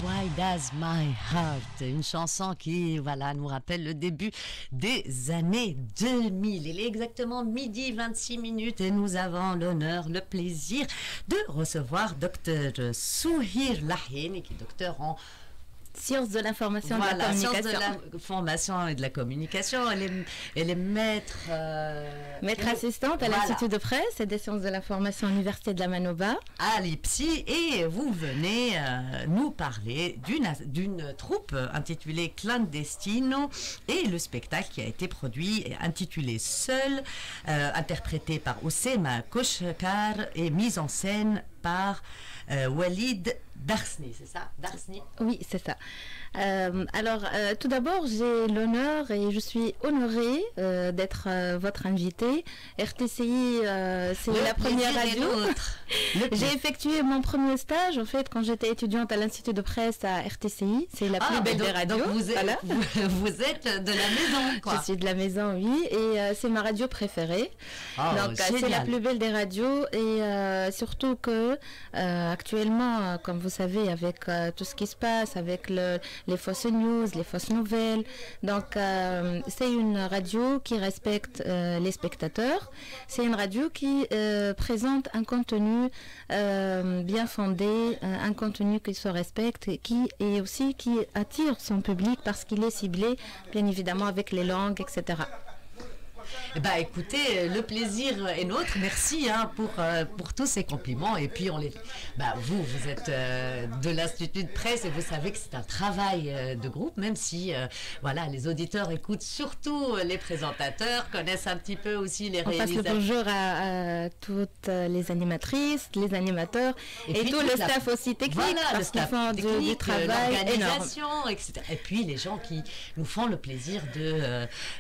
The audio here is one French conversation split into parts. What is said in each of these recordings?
Why Does My Heart, une chanson qui nous rappelle le début des années 2000. Il est exactement midi 26 minutes et nous avons l'honneur, le plaisir de recevoir Dr Souhir Lahine, qui est docteur en sciences de l'information et de la communication. Sciences de l'information et de la communication. Elle est maître assistante à l'Institut de presse et des sciences de l'information à l'Université de la Manouba. À l'IPSI, et vous venez nous parler d'une troupe intitulée Clandestino et le spectacle qui a été produit intitulé Seul, interprété par Oussema Koshkar et mise en scène par Walid Darsni, c'est ça? Darsni? Oui, c'est ça. Tout d'abord, j'ai l'honneur et je suis honorée d'être votre invitée. RTCI, c'est la première radio. J'ai effectué mon premier stage, en fait, quand j'étais étudiante à l'Institut de presse à RTCI. C'est la plus belle des radios. Donc vous êtes de la maison, quoi. Je suis de la maison, oui, et c'est ma radio préférée. Donc, c'est la plus belle des radios, et surtout que actuellement, comme vous savez, avec tout ce qui se passe, avec les fausses news, les fausses nouvelles, donc c'est une radio qui respecte les spectateurs. C'est une radio qui présente un contenu bien fondé, un contenu qui se respecte et qui attire son public parce qu'il est ciblé, bien évidemment, avec les langues, etc. Bah écoutez, le plaisir est nôtre. Merci pour tous ces compliments. Et puis vous êtes de l'Institut de presse et vous savez que c'est un travail de groupe, même si les auditeurs écoutent surtout les présentateurs, connaissent un petit peu aussi les réalisateurs. On passe le bonjour à toutes les animatrices, les animateurs et tout le staff aussi technique, parce qu'ils font du travail l'organisation, etc. Et puis les gens qui nous font le plaisir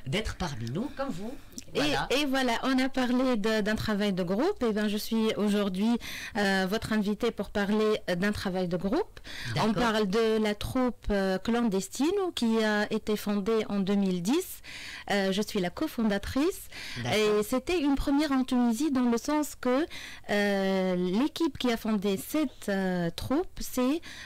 d'être parmi nous, comme vous. Voilà. Et voilà, on a parlé d'un travail de groupe. Et bien, je suis aujourd'hui votre invitée pour parler d'un travail de groupe. On parle de la troupe Clandestino qui a été fondée en 2010. Je suis la cofondatrice. Et c'était une première en Tunisie dans le sens que l'équipe qui a fondé cette troupe,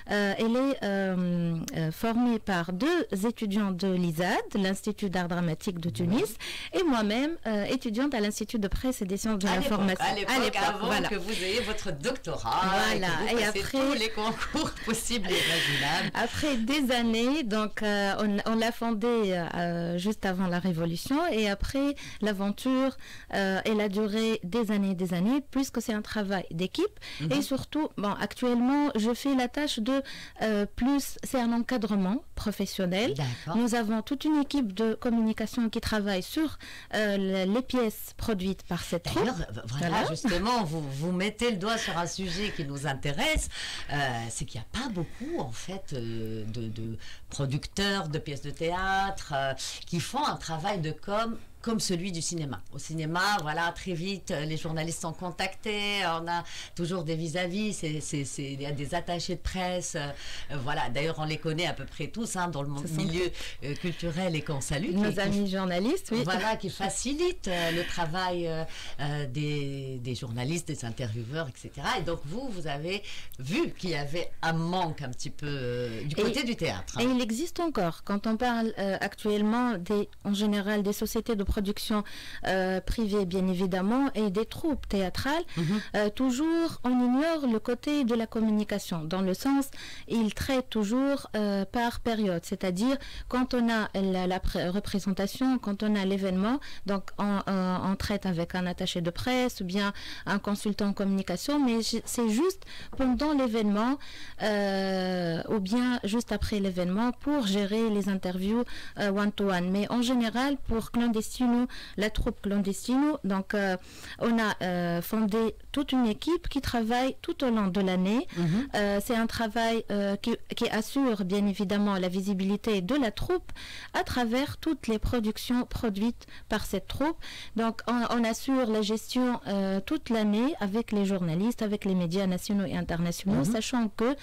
elle est formée par 2 étudiants de l'ISAD, l'Institut d'art dramatique de Tunis, et moi-même, étudiante à l'Institut de presse et des sciences de l'information. À l'époque, avant que vous ayez votre doctorat. Voilà. Et après tous les concours possibles et imaginables. Après des années, donc on l'a fondée juste avant la Révolution, et après l'aventure, elle a duré des années, puisque c'est un travail d'équipe. Et surtout, actuellement, je fais la tâche de c'est un encadrement professionnel. Nous avons toute une équipe de communication qui travaille sur les pièces produites par cette troupe. Justement, vous mettez le doigt sur un sujet qui nous intéresse, c'est qu'il n'y a pas beaucoup, en fait, de producteurs de pièces de théâtre qui font un travail de com comme celui du cinéma. Au cinéma, très vite, les journalistes sont contactés, on a toujours des vis-à-vis, il y a des attachés de presse, d'ailleurs on les connaît à peu près tous dans le milieu culturel et qu'on salue. Nos amis journalistes, oui. Qui facilitent le travail des journalistes, des intervieweurs, etc. Et donc vous avez vu qu'il y avait un manque un petit peu du côté du théâtre. Et il existe encore, quand on parle actuellement en général des sociétés de production privée, bien évidemment, et des troupes théâtrales, toujours on ignore le côté de la communication, dans le sens ils traitent toujours par période, c'est-à-dire quand on a la représentation, quand on a l'événement, donc on traite avec un attaché de presse ou bien un consultant en communication, mais c'est juste pendant l'événement ou bien juste après l'événement pour gérer les interviews one-to-one. Mais en général, pour la troupe Clandestino, donc on a fondé toute une équipe qui travaille tout au long de l'année. C'est un travail qui assure bien évidemment la visibilité de la troupe à travers toutes les productions produites par cette troupe. Donc on assure la gestion toute l'année avec les journalistes, avec les médias nationaux et internationaux, sachant que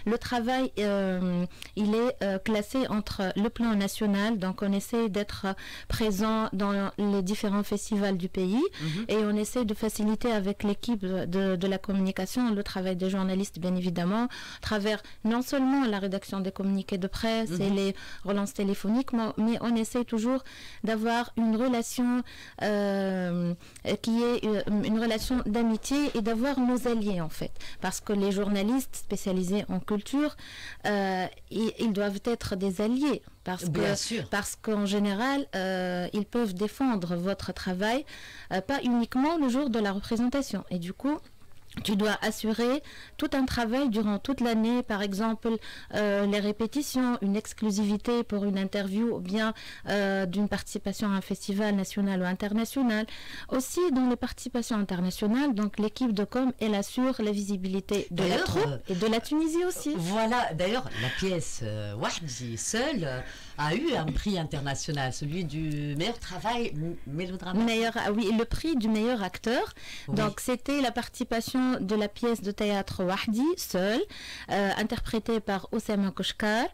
le travail il est classé entre le plan national, donc on essaie d'être présent dans dans les différents festivals du pays et on essaie de faciliter avec l'équipe de la communication le travail des journalistes, bien évidemment, à travers non seulement la rédaction des communiqués de presse et les relances téléphoniques, mais on essaie toujours d'avoir une relation qui est une relation d'amitié et d'avoir nos alliés en fait. Parce que les journalistes spécialisés en culture, ils doivent être des alliés. Parce qu'en général, ils peuvent défendre votre travail, pas uniquement le jour de la représentation. Et du coup, tu dois assurer tout un travail durant toute l'année, par exemple les répétitions, une exclusivité pour une interview ou bien d'une participation à un festival national ou international. Aussi dans les participations internationales, donc l'équipe de com, elle assure la visibilité de la troupe et de la Tunisie aussi. Voilà, d'ailleurs la pièce Wahdi seule a eu un prix international, celui du meilleur travail mélodramatique. Oui, le prix du meilleur acteur. Oui. Donc c'était la participation de la pièce de théâtre Wahdi, seul, interprétée par Oussama Kouchkar,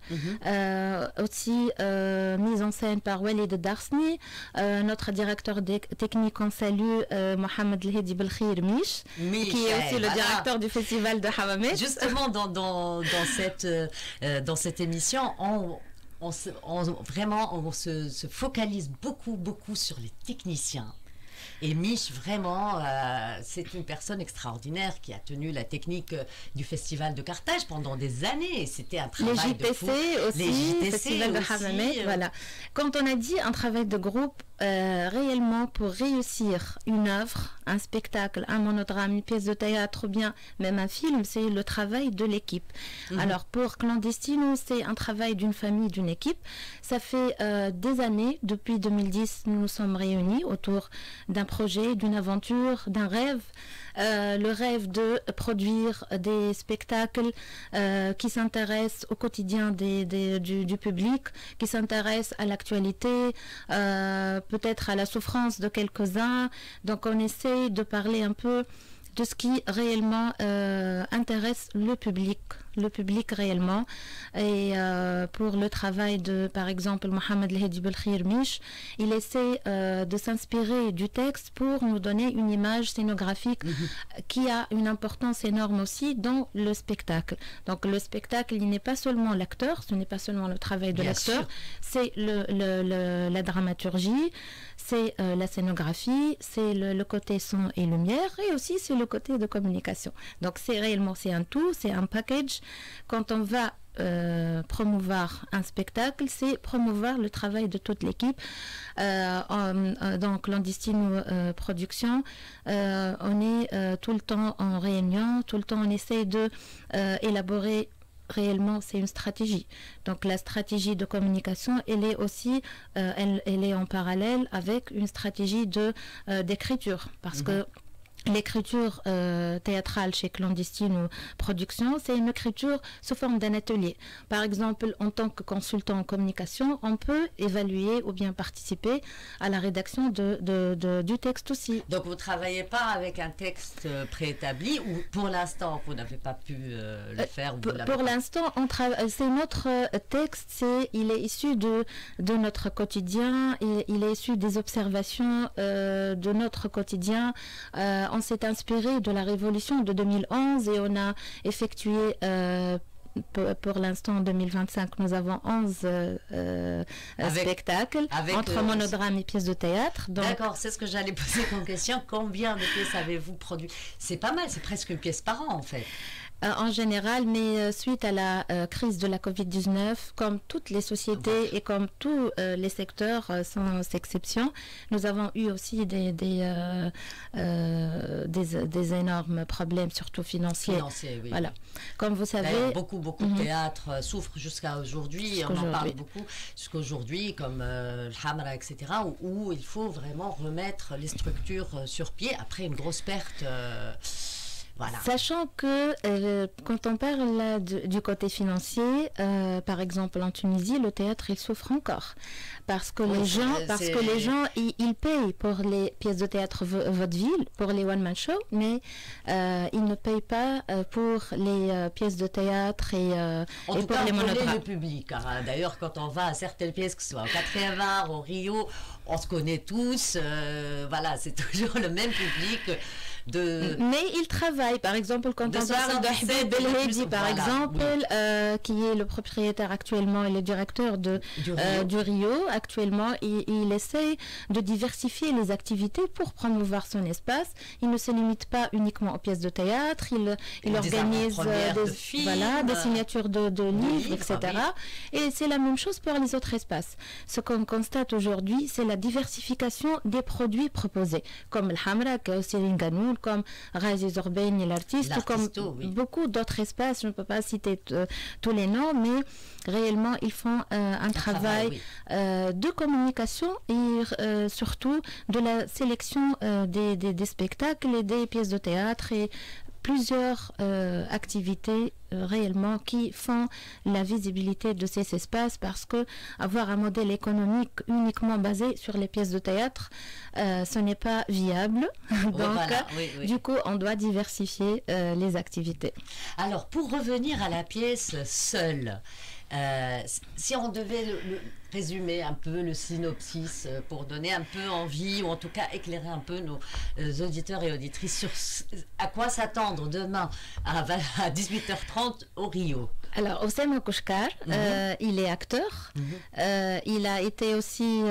aussi mise en scène par Walid Darsni, notre directeur technique en salut, Mohamed Lhedi Belkhir Mish, qui est aussi le directeur du festival de Hammamet. Justement, dans cette émission, on se focalise beaucoup sur les techniciens. Et Mich, vraiment, c'est une personne extraordinaire qui a tenu la technique du festival de Carthage pendant des années. C'était un travail de fou. Les JTC festival de Hammamet, voilà. Quand on a dit un travail de groupe, réellement pour réussir une œuvre, un spectacle, un monodrame, une pièce de théâtre ou bien même un film, c'est le travail de l'équipe. Alors pour Clandestino, c'est un travail d'une famille, d'une équipe. Ça fait des années, depuis 2010, nous nous sommes réunis autour d'un projet, d'une aventure, d'un rêve. Le rêve de produire des spectacles qui s'intéressent au quotidien du public, qui s'intéressent à l'actualité, peut-être à la souffrance de quelques-uns. Donc on essaie de parler un peu de ce qui réellement intéresse le public réellement. Et pour le travail de, par exemple, Mohamed Lhedi Belkhir Mish, il essaie de s'inspirer du texte pour nous donner une image scénographique qui a une importance énorme aussi dans le spectacle. Donc le spectacle, il n'est pas seulement l'acteur, ce n'est pas seulement le travail de l'acteur, c'est la dramaturgie, c'est la scénographie, c'est le côté son et lumière, et aussi c'est le côté de communication. Donc c'est réellement, c'est un tout, c'est un package. Quand on va promouvoir un spectacle, c'est promouvoir le travail de toute l'équipe. Dans Clandestino Production, on est tout le temps en réunion, tout le temps on essaie de élaborer réellement, c'est une stratégie. Donc la stratégie de communication, elle est aussi, elle est en parallèle avec une stratégie d'écriture, parce que l'écriture théâtrale chez Clandestino Production, c'est une écriture sous forme d'un atelier. Par exemple, en tant que consultant en communication, on peut évaluer ou bien participer à la rédaction du texte aussi. Donc vous ne travaillez pas avec un texte préétabli ou pour l'instant vous n'avez pas pu le faire? Pour l'instant, c'est notre texte, il est issu de notre quotidien, et il est issu des observations de notre quotidien. On s'est inspiré de la révolution de 2011 et on a effectué pour l'instant en 2025, nous avons 11 spectacles entre monodrame et pièces de théâtre. D'accord, c'est ce que j'allais poser comme question. Combien de pièces avez-vous produit? C'est pas mal, c'est presque une pièce par an en fait. En général, mais suite à la crise de la Covid-19, comme toutes les sociétés et comme tous les secteurs sans exception, nous avons eu aussi des énormes problèmes, surtout financiers. Oui. Voilà. Comme vous savez, beaucoup de théâtres souffrent jusqu'à aujourd'hui. On en parle beaucoup jusqu'à aujourd'hui, comme le Hamra, etc., où il faut vraiment remettre les structures sur pied après une grosse perte. Voilà. Sachant que quand on parle là du côté financier, par exemple en Tunisie, le théâtre il souffre encore parce que les gens ils payent pour les pièces de théâtre vaudeville, pour les one man show, mais ils ne payent pas pour les pièces de théâtre et pour les monodrames. Le public. Hein. D'ailleurs, quand on va à certaines pièces, que ce soit au 4e art, au Rio, on se connaît tous. Voilà, c'est toujours le même public. Mais il travaille, par exemple, quand on parle de Habib Belhedi, par exemple, qui est le propriétaire actuellement et le directeur du Rio, actuellement, il essaie de diversifier les activités pour promouvoir son espace. Il ne se limite pas uniquement aux pièces de théâtre, il organise des signatures de livres, etc. Et c'est la même chose pour les autres espaces. Ce qu'on constate aujourd'hui, c'est la diversification des produits proposés, comme le Hamra, Céline Ganou, comme Razi Zorbein, l'artiste, comme beaucoup d'autres espaces. Je ne peux pas citer tous les noms, mais réellement, ils font un travail de communication et surtout de la sélection des spectacles et des pièces de théâtre et plusieurs activités réellement qui font la visibilité de ces espaces, parce que avoir un modèle économique uniquement basé sur les pièces de théâtre, ce n'est pas viable. Donc, du coup, on doit diversifier les activités. Alors, pour revenir à la pièce seule, si on devait résumer un peu le synopsis pour donner un peu envie, ou en tout cas éclairer un peu nos auditeurs et auditrices sur à quoi s'attendre demain à 18h30 au Rio. Alors, Oussama Kouchkar, il est acteur. Il a été aussi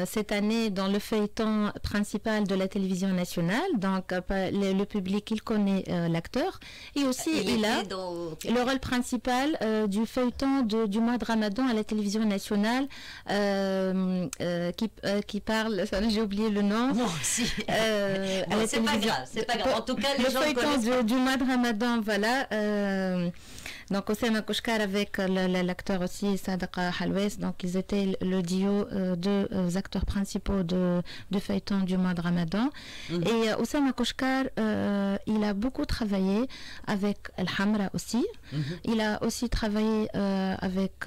cette année dans le feuilleton principal de la télévision nationale. Donc, le public, il connaît l'acteur. Et aussi, il a le rôle principal du feuilleton du mois de Ramadan à la télévision nationale qui parle, j'ai oublié le nom. Non, si. C'est pas grave, c'est pas grave. En tout cas, les gens feuilleton du mois de Ramadan, voilà. Donc, Oussama Kouchkar avec l'acteur aussi Sadaqa Halwes, donc ils étaient le duo de acteurs principaux de feuilleton du mois de Ramadan. Et Oussama Kouchkar, il a beaucoup travaillé avec El Hamra aussi. Il a aussi travaillé avec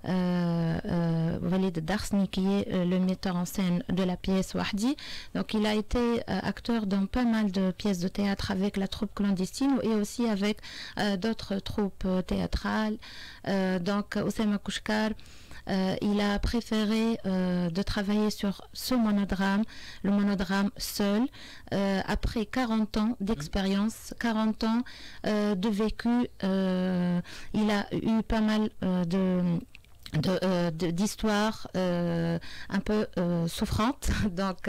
Walid Darsni, qui est le metteur en scène de la pièce Wahdi. Donc, il a été acteur dans pas mal de pièces de théâtre avec la troupe clandestine et aussi avec d'autres troupes théâtrales. Donc, Oussama Kouchkar, il a préféré de travailler sur ce monodrame, le monodrame seul, après 40 ans d'expérience, 40 ans de vécu. Il a eu pas mal d'histoires un peu souffrantes. Donc,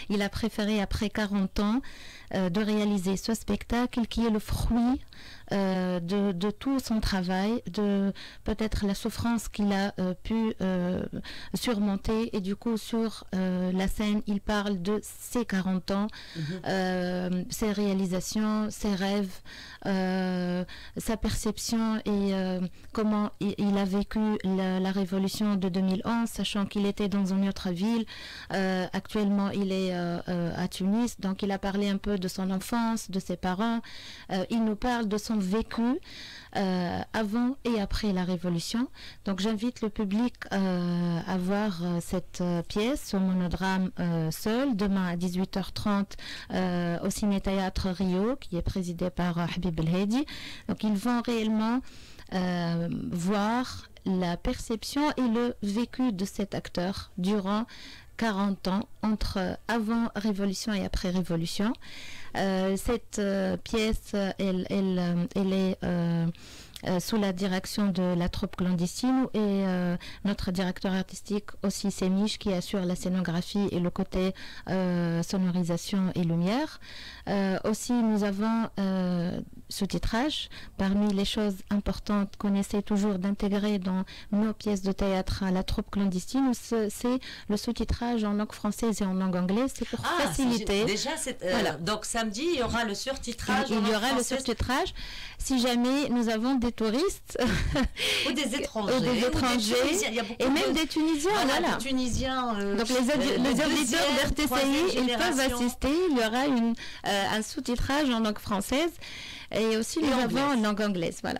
il a préféré, après 40 ans, de réaliser ce spectacle qui est le fruit de tout son travail, de peut-être la souffrance qu'il a pu surmonter. Et du coup, sur la scène, il parle de ses 40 ans, ses réalisations, ses rêves, sa perception et comment il a vécu la révolution de 2011, sachant qu'il était dans une autre ville. Actuellement, il est à Tunis, donc il a parlé un peu de son enfance, de ses parents. Il nous parle de son vécu avant et après la révolution. Donc, j'invite le public à voir cette pièce, ce monodrame seul, demain à 18h30 au Ciné-Théâtre Rio, qui est présidé par Habib Belhedi. Donc, ils vont réellement voir la perception et le vécu de cet acteur durant 40 ans, entre avant-révolution et après-révolution. Cette pièce, elle est sous la direction de la troupe clandestine et notre directeur artistique aussi Semiche, qui assure la scénographie et le côté sonorisation et lumière. Aussi, nous avons sous-titrage. Parmi les choses importantes qu'on essaie toujours d'intégrer dans nos pièces de théâtre à la troupe clandestine, c'est le sous-titrage en langue française et en langue anglaise. C'est pour faciliter. Déjà, voilà. Donc samedi, il y aura le surtitrage. Il y aura le surtitrage. Si jamais nous avons des touristes ou des étrangers, et même des Tunisiens. Voilà. Des Tunisiens. Donc les auditeurs d'RTCI, ils peuvent assister. Il y aura un sous-titrage en langue française et aussi nous avons en langue anglaise. Voilà.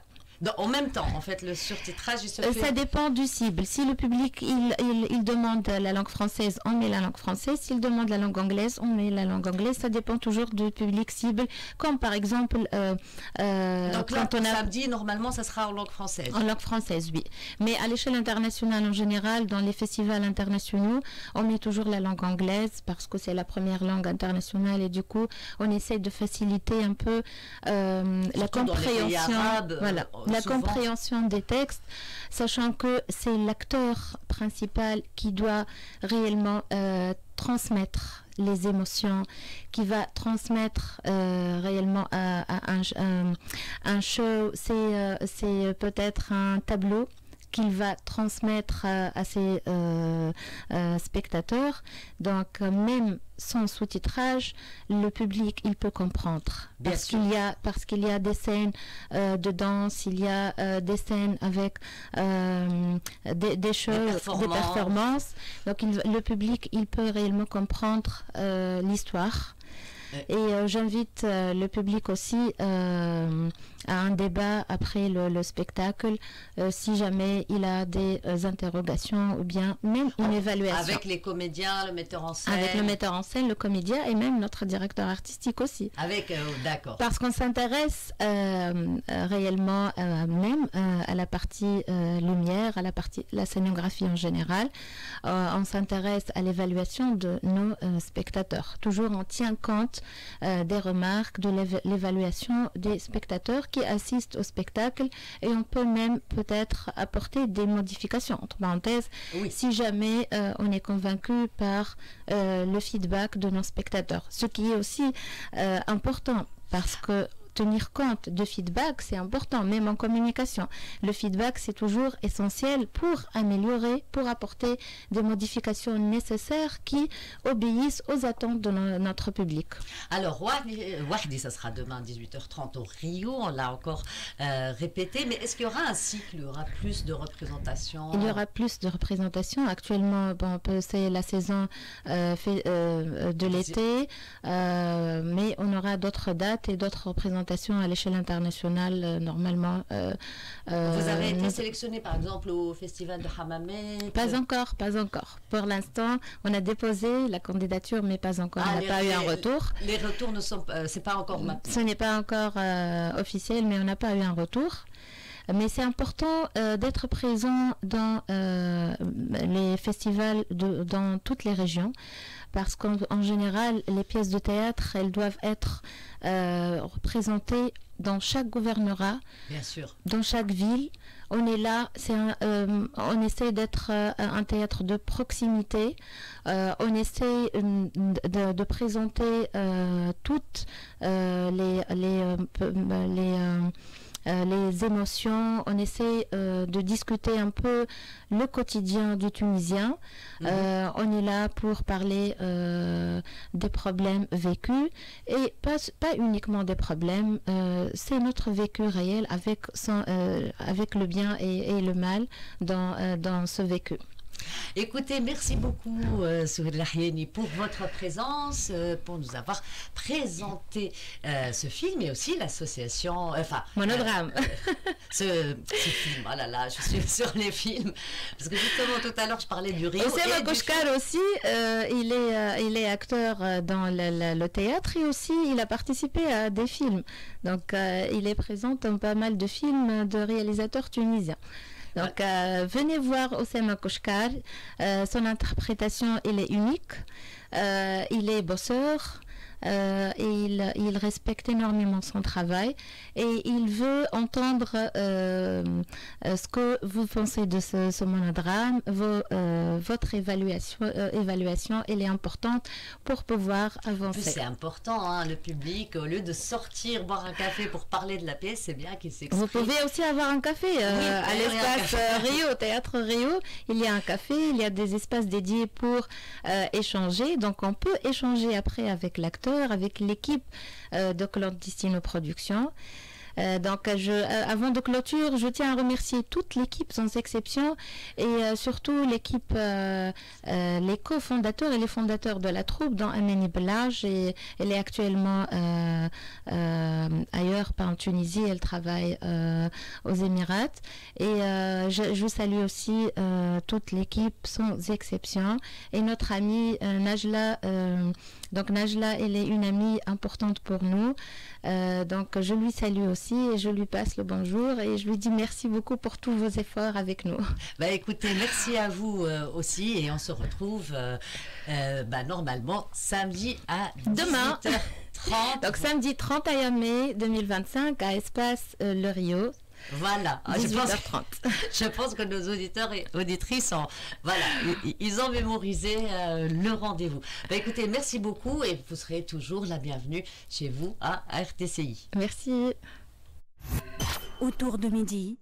En même temps, en fait, le surtitrage, il se fait... Ça dépend du cible. Si le public, il demande la langue française, on met la langue française. S'il demande la langue anglaise, on met la langue anglaise. Ça dépend toujours du public cible. Comme par exemple... Donc là, samedi, normalement, ça sera en langue française. En langue française, oui. Mais à l'échelle internationale, en général, dans les festivals internationaux, on met toujours la langue anglaise parce que c'est la première langue internationale et du coup, on essaie de faciliter un peu la compréhension. Voilà. La compréhension des textes, sachant que c'est l'acteur principal qui doit réellement transmettre les émotions, qui va transmettre réellement un show, c'est peut-être un tableau qu'il va transmettre à ses spectateurs. Donc même sans sous-titrage, le public il peut comprendre parce qu'il y a des scènes de danse, il y a des scènes avec des choses, des performances. Donc le public il peut réellement comprendre l'histoire. Et j'invite le public aussi à un débat après le spectacle si jamais il a des interrogations ou bien même une évaluation. Avec les comédiens, le metteur en scène. Avec le metteur en scène, le comédien et même notre directeur artistique aussi. D'accord. Parce qu'on s'intéresse réellement même à la partie lumière, à la scénographie en général. On s'intéresse à l'évaluation de nos spectateurs. Toujours on tient compte des remarques, de l'évaluation des spectateurs qui assistent au spectacle et on peut même peut-être apporter des modifications, entre parenthèses, si jamais on est convaincu par le feedback de nos spectateurs. Ce qui est aussi important parce que tenir compte de feedback, c'est important, même en communication. Le feedback, c'est toujours essentiel pour améliorer, pour apporter des modifications nécessaires qui obéissent aux attentes de notre public. Alors, Wahdi, ça sera demain 18h30 au Rio, on l'a encore répété, mais est-ce qu'il y aura un cycle, il y aura plus de représentations? Il y aura plus de représentations. Actuellement, c'est la saison de l'été, mais on aura d'autres dates et d'autres représentations à l'échelle internationale normalement. Vous avez été sélectionné par exemple au festival de Hammamet? Pas encore. Pour l'instant, on a déposé la candidature, mais pas encore. On n'a pas eu un retour. Les retours ne sont pas, c'est pas encore maintenant. Ce n'est pas encore officiel, mais on n'a pas eu un retour. Mais c'est important d'être présent dans les festivals dans toutes les régions. Parce qu'en général, les pièces de théâtre, elles doivent être représentées dans chaque gouvernorat, bien sûr, dans chaque ville. On est là, on essaie d'être un théâtre de proximité. On essaie de présenter toutes les émotions, on essaie de discuter un peu le quotidien du Tunisien. On est là pour parler des problèmes vécus et pas uniquement des problèmes, c'est notre vécu réel avec le bien et le mal dans ce vécu. Écoutez, merci beaucoup Souheir Lahiani pour votre présence, pour nous avoir présenté ce film et aussi l'association, Monodrame. Ce film, oh là là, je suis sur les films, parce que justement tout à l'heure je parlais du Rio. Oussama Koshkar aussi, il est acteur dans le théâtre et aussi il a participé à des films. Donc il est présent dans pas mal de films de réalisateurs tunisiens. Donc, venez voir Oussama Koshkar. Son interprétation, elle est unique. Il est bosseur. Il respecte énormément son travail et il veut entendre ce que vous pensez de ce monodrame. Votre évaluation, elle est importante pour pouvoir avancer. C'est important, hein, le public, au lieu de sortir boire un café pour parler de la pièce, c'est bien qu'il s'exprime. Vous pouvez aussi avoir un café à l'espace Rio, Théâtre Rio. Il y a un café, il y a des espaces dédiés pour échanger. Donc on peut échanger après avec l'acteur, avec l'équipe de Clandestino Productions. Donc, avant de clôture, je tiens à remercier toute l'équipe sans exception et surtout l'équipe, les cofondateurs et les fondateurs de la troupe, dont Ameni Belage. Et elle est actuellement ailleurs, pas en Tunisie, elle travaille aux Émirats. Et je salue aussi toute l'équipe sans exception. Et notre amie Najla, donc Najla, elle est une amie importante pour nous. Donc je lui salue aussi et je lui passe le bonjour et je lui dis merci beaucoup pour tous vos efforts avec nous. Bah écoutez, merci à vous aussi et on se retrouve normalement samedi à demain 18h30. Donc samedi 31 mai 2025 à Espace Le Rio. Voilà, 18h30. Je pense que nos auditeurs et auditrices ils ont mémorisé le rendez-vous. Bah, écoutez, merci beaucoup et vous serez toujours la bienvenue chez vous à RTCI. Merci. Autour de midi,